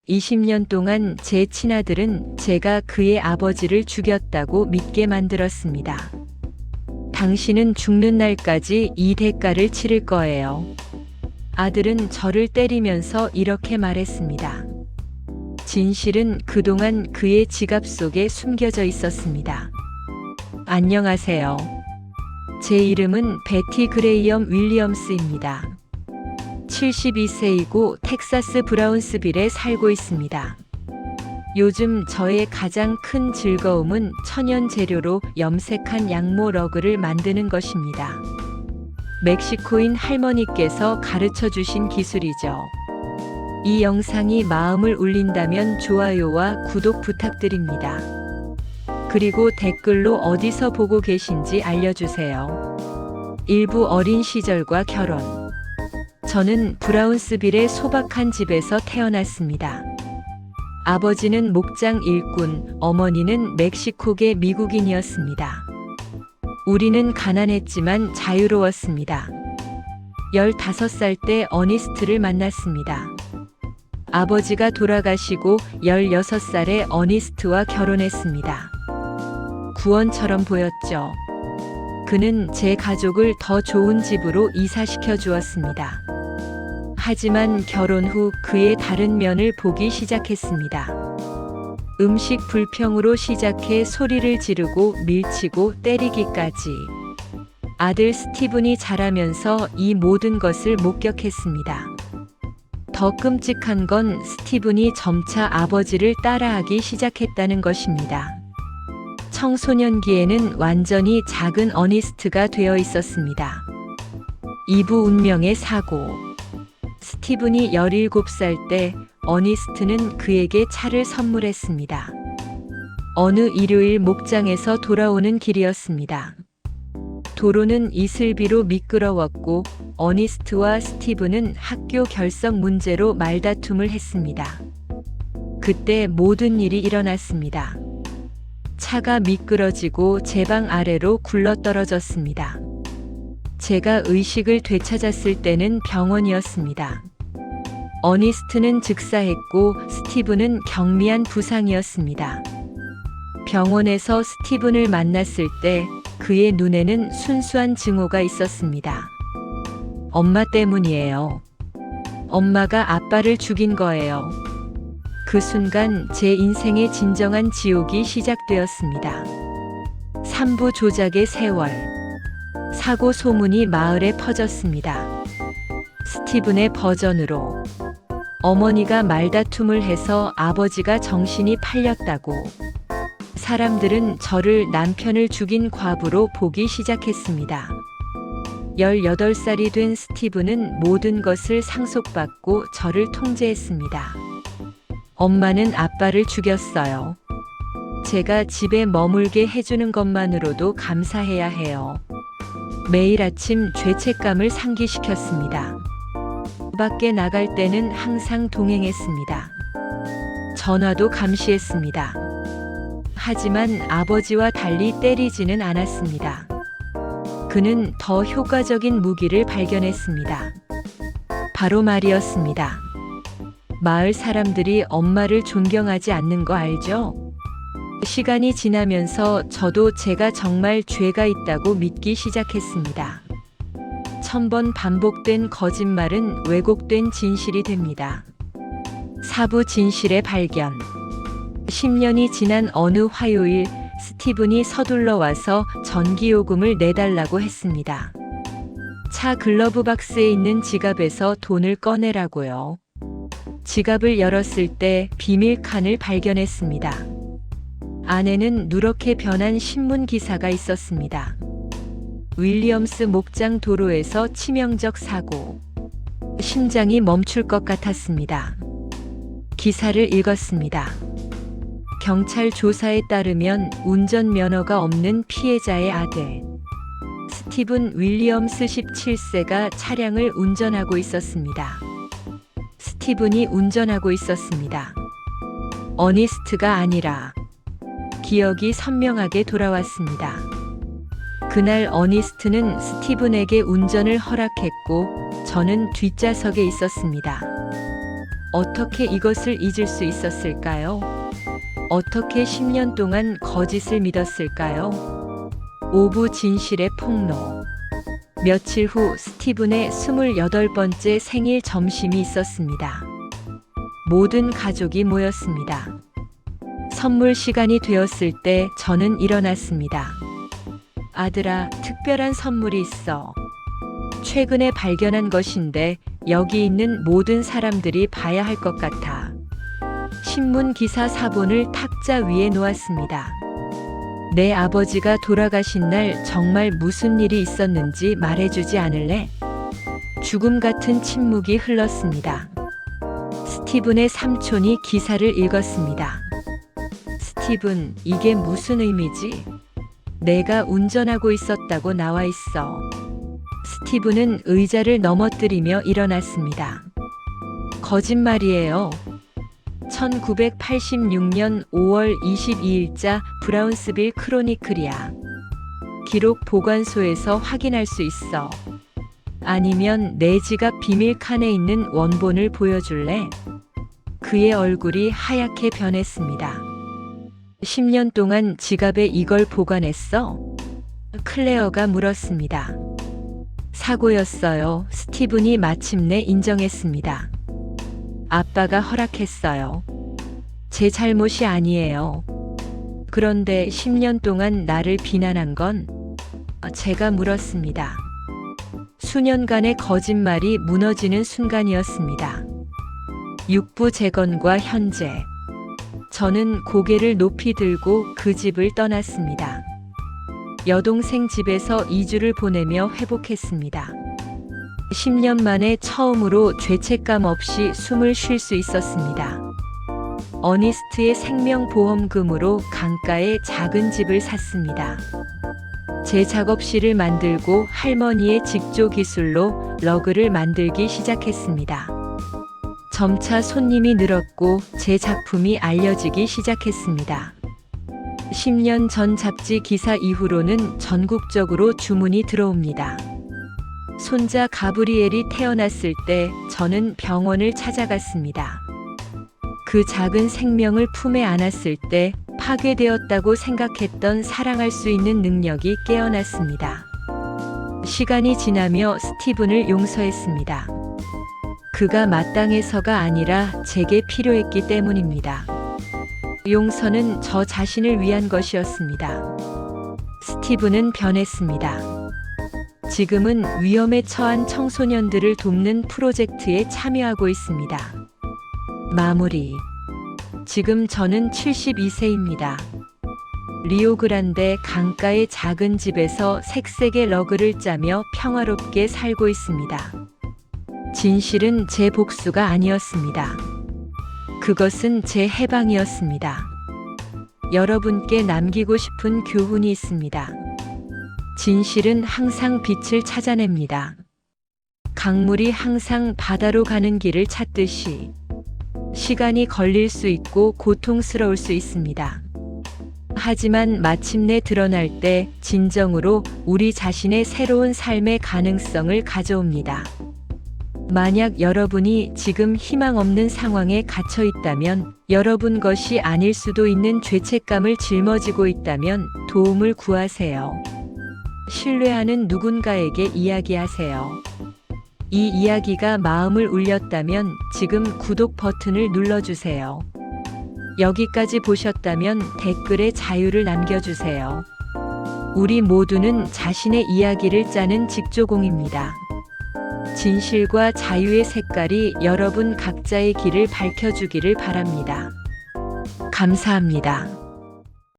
20년 동안 제 친아들은 제가 그의 아버지를 죽였다고 믿게 만들었습니다. 당신은 죽는 날까지 이 대가를 치를 거예요. 아들은 저를 때리면서 이렇게 말했습니다. 진실은 그동안 그의 지갑 속에 숨겨져 있었습니다. 안녕하세요. 제 이름은 베티 그레이엄 윌리엄스입니다. 72세이고 텍사스 브라운스빌에 살고 있습니다. 요즘 저의 가장 큰 즐거움은 천연 재료로 염색한 양모 러그를 만드는 것입니다. 멕시코인 할머니께서 가르쳐 주신 기술이죠. 이 영상이 마음을 울린다면 좋아요와 구독 부탁드립니다. 그리고 댓글로 어디서 보고 계신지 알려주세요. 일부 어린 시절과 결혼. 저는 브라운스빌의 소박한 집에서 태어났습니다. 아버지는 목장 일꾼, 어머니는 멕시코계 미국인이었습니다. 우리는 가난했지만 자유로웠습니다. 15살 때 어니스트를 만났습니다. 아버지가 돌아가시고 16살에 어니스트와 결혼했습니다. 구원처럼 보였죠. 그는 제 가족을 더 좋은 집으로 이사시켜 주었습니다. 하지만 결혼 후 그의 다른 면을 보기 시작했습니다. 음식 불평으로 시작해 소리를 지르고 밀치고 때리기까지. 아들 스티븐이 자라면서 이 모든 것을 목격했습니다. 더 끔찍한 건 스티븐이 점차 아버지를 따라하기 시작했다는 것입니다. 청소년기에는 완전히 작은 어니스트가 되어 있었습니다. 이부 운명의 사고. 스티븐이 17살 때 어니스트는 그에게 차를 선물했습니다. 어느 일요일 목장에서 돌아오는 길이었습니다. 도로는 이슬비로 미끄러웠고 어니스트와 스티븐은 학교 결석 문제로 말다툼을 했습니다. 그때 모든 일이 일어났습니다. 차가 미끄러지고 제 방 아래로 굴러떨어졌습니다. 제가 의식을 되찾았을 때는 병원이었습니다. 어니스트는 즉사했고 스티븐은 경미한 부상이었습니다. 병원에서 스티븐을 만났을 때 그의 눈에는 순수한 증오가 있었습니다. 엄마 때문이에요. 엄마가 아빠를 죽인 거예요. 그 순간 제 인생의 진정한 지옥이 시작되었습니다. 3부 조작의 세월. 사고 소문이 마을에 퍼졌습니다. 스티븐의 버전으로. 어머니가 말다툼을 해서 아버지가 정신이 팔렸다고. 사람들은 저를 남편을 죽인 과부로 보기 시작했습니다. 18살이 된 스티븐은 모든 것을 상속받고 저를 통제했습니다. 엄마는 아빠를 죽였어요. 제가 집에 머물게 해주는 것만으로도 감사해야 해요. 매일 아침 죄책감을 상기시켰습니다. 밖에 나갈 때는 항상 동행했습니다. 전화도 감시했습니다. 하지만 아버지와 달리 때리지는 않았습니다. 그는 더 효과적인 무기를 발견했습니다. 바로 말이었습니다. 마을 사람들이 엄마를 존경하지 않는 거 알죠? 시간이 지나면서 저도 제가 정말 죄가 있다고 믿기 시작했습니다. 1000번 반복된 거짓말은 왜곡된 진실이 됩니다. 사부 진실의 발견. 10년이 지난 어느 화요일 스티븐이 서둘러 와서 전기요금을 내달라고 했습니다. 차 글러브 박스에 있는 지갑에서 돈을 꺼내라고요. 지갑을 열었을 때 비밀 칸을 발견했습니다. 안에는 누렇게 변한 신문 기사가 있었습니다. 윌리엄스 목장 도로에서 치명적 사고. 심장이 멈출 것 같았습니다. 기사를 읽었습니다. 경찰 조사에 따르면 운전면허가 없는 피해자의 아들 스티븐 윌리엄스 17세가 차량을 운전하고 있었습니다. 스티븐이 운전하고 있었습니다. 어니스트가 아니라. 기억이 선명하게 돌아왔습니다. 그날 어니스트는 스티븐에게 운전을 허락했고 저는 뒷좌석에 있었습니다. 어떻게 이것을 잊을 수 있었을까요? 어떻게 10년 동안 거짓을 믿었을까요? 오부 진실의 폭로. 며칠 후 스티븐의 28번째 생일 점심이 있었습니다. 모든 가족이 모였습니다. 선물 시간이 되었을 때 저는 일어났습니다. 아들아, 특별한 선물이 있어. 최근에 발견한 것인데 여기 있는 모든 사람들이 봐야 할 것 같아. 신문 기사 사본을 탁자 위에 놓았습니다. 내 아버지가 돌아가신 날 정말 무슨 일이 있었는지 말해주지 않을래? 죽음 같은 침묵이 흘렀습니다. 스티븐의 삼촌이 기사를 읽었습니다. 스티븐, 이게 무슨 의미지? 내가 운전하고 있었다고 나와 있어. 스티븐은 의자를 넘어뜨리며 일어났습니다. 거짓말이에요. 1986년 5월 22일자 브라운스빌 크로니클이야. 기록 보관소에서 확인할 수 있어. 아니면 내 지갑 비밀 칸에 있는 원본을 보여줄래? 그의 얼굴이 하얗게 변했습니다. 10년 동안 지갑에 이걸 보관했어? 클레어가 물었습니다. 사고였어요. 스티븐이 마침내 인정했습니다. 아빠가 허락했어요. 제 잘못이 아니에요. 그런데 10년 동안 나를 비난한 건? 제가 물었습니다. 수년간의 거짓말이 무너지는 순간이었습니다. 육부 재건과 현재. 저는 고개를 높이 들고 그 집을 떠났습니다. 여동생 집에서 2주를 보내며 회복했습니다. 10년 만에 처음으로 죄책감 없이 숨을 쉴 수 있었습니다. 어니스트의 생명보험금으로 강가에 작은 집을 샀습니다. 제 작업실을 만들고 할머니의 직조 기술로 러그를 만들기 시작했습니다. 점차 손님이 늘었고 제 작품이 알려지기 시작했습니다. 10년 전 잡지 기사 이후로는 전국적으로 주문이 들어옵니다. 손자 가브리엘이 태어났을 때 저는 병원을 찾아갔습니다. 그 작은 생명을 품에 안았을 때 파괴되었다고 생각했던 사랑할 수 있는 능력이 깨어났습니다. 시간이 지나며 스티븐을 용서했습니다. 그가 마땅해서가 아니라 제게 필요했기 때문입니다. 용서는 저 자신을 위한 것이었습니다. 스티븐은 변했습니다. 지금은 위험에 처한 청소년들을 돕는 프로젝트에 참여하고 있습니다. 마무리. 지금 저는 72세입니다. 리오그란데 강가의 작은 집에서 색색의 러그를 짜며 평화롭게 살고 있습니다. 진실은 제 복수가 아니었습니다. 그것은 제 해방이었습니다. 여러분께 남기고 싶은 교훈이 있습니다. 진실은 항상 빛을 찾아냅니다. 강물이 항상 바다로 가는 길을 찾듯이 시간이 걸릴 수 있고 고통스러울 수 있습니다. 하지만 마침내 드러날 때 진정으로 우리 자신의 새로운 삶의 가능성을 가져옵니다. 만약 여러분이 지금 희망 없는 상황에 갇혀 있다면, 여러분 것이 아닐 수도 있는 죄책감을 짊어지고 있다면 도움을 구하세요. 신뢰하는 누군가에게 이야기하세요. 이 이야기가 마음을 울렸다면 지금 구독 버튼을 눌러주세요. 여기까지 보셨다면 댓글에 자유를 남겨주세요. 우리 모두는 자신의 이야기를 짜는 직조공입니다. 진실과 자유의 색깔이 여러분 각자의 길을 밝혀주기를 바랍니다. 감사합니다.